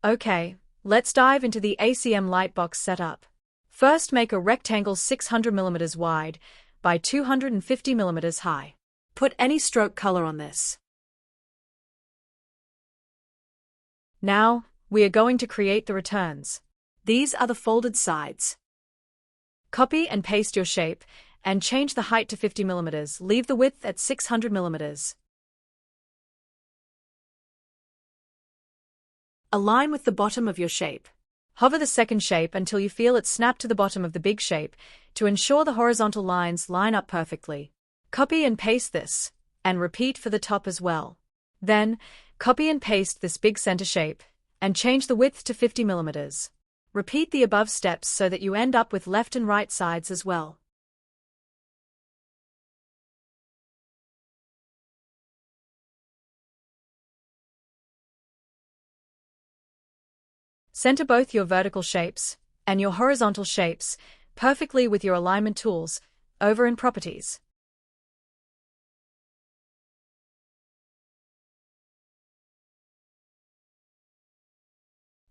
Okay, let's dive into the Acm Lightbox setup. First, make a rectangle 600 mm wide by 250 mm high. Put any stroke color on this. Now, we are going to create the returns. These are the folded sides. Copy and paste your shape, and change the height to 50 mm. Leave the width at 600 mm. Align with the bottom of your shape. Hover the second shape until you feel it snap to the bottom of the big shape to ensure the horizontal lines line up perfectly. Copy and paste this, and repeat for the top as well. Then, copy and paste this big center shape, and change the width to 50 mm. Repeat the above steps so that you end up with left and right sides as well. Center both your vertical shapes and your horizontal shapes perfectly with your alignment tools over in Properties.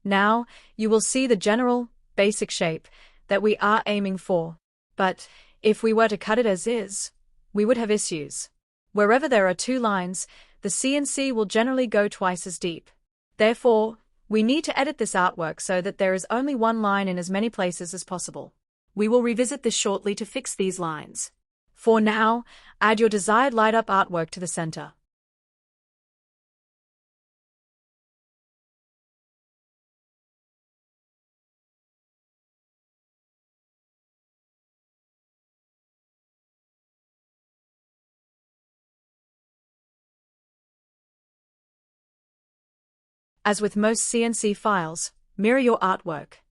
Now, you will see the general, basic shape that we are aiming for. But, if we were to cut it as is, we would have issues. Wherever there are two lines, the CNC will generally go twice as deep. Therefore, we need to edit this artwork so that there is only one line in as many places as possible. We will revisit this shortly to fix these lines. For now, add your desired light-up artwork to the center. As with most CNC files, mirror your artwork.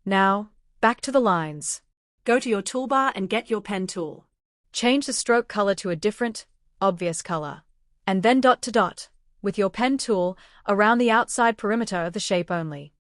Now, back to the lines. Go to your toolbar and get your pen tool. Change the stroke color to a different, obvious color. And then dot to dot, with your pen tool, around the outside perimeter of the shape only.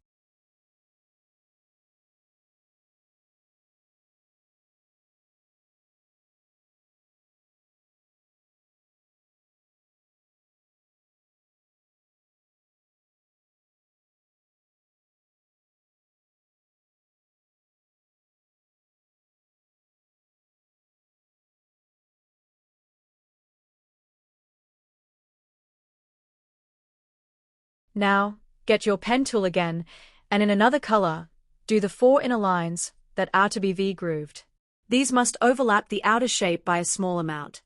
Now, get your pen tool again, and in another color, do the 4 inner lines that are to be V-grooved. These must overlap the outer shape by a small amount.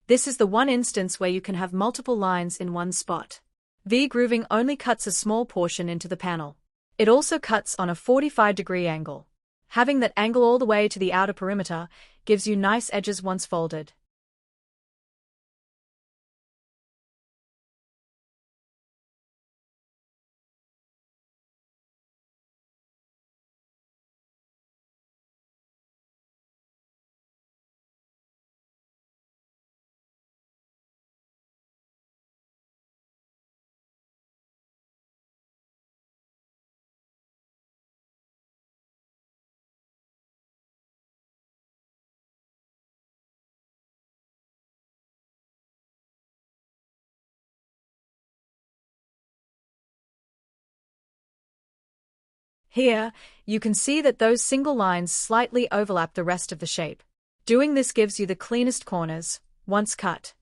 This is the one instance where you can have multiple lines in one spot. V-grooving only cuts a small portion into the panel. It also cuts on a 45-degree angle. Having that angle all the way to the outer perimeter gives you nice edges once folded. Here, you can see that those single lines slightly overlap the rest of the shape. Doing this gives you the cleanest corners, once cut.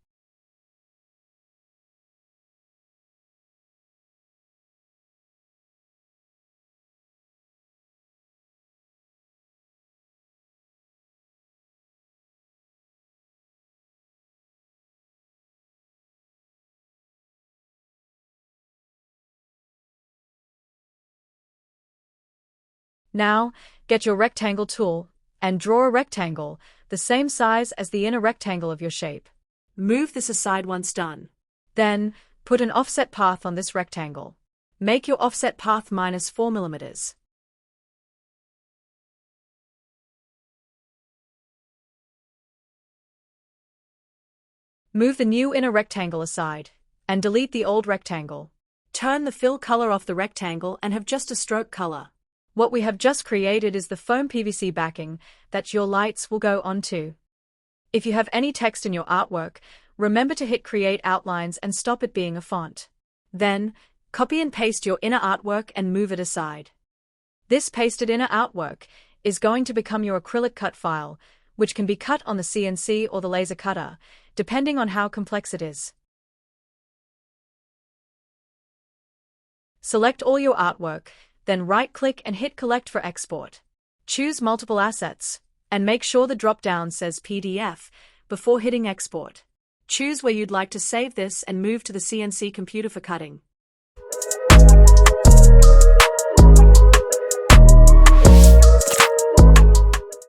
Now, get your rectangle tool, and draw a rectangle, the same size as the inner rectangle of your shape. Move this aside once done. Then, put an offset path on this rectangle. Make your offset path -4 mm. Move the new inner rectangle aside, and delete the old rectangle. Turn the fill color off the rectangle and have just a stroke color. What we have just created is the foam PVC backing that your lights will go onto. If you have any text in your artwork, remember to hit Create Outlines and stop it being a font. Then, copy and paste your inner artwork and move it aside. This pasted inner artwork is going to become your acrylic cut file, which can be cut on the CNC or the laser cutter, depending on how complex it is. Select all your artwork, then right-click and hit Collect for export. Choose multiple assets, and make sure the drop-down says PDF before hitting Export. Choose where you'd like to save this and move to the CNC computer for cutting.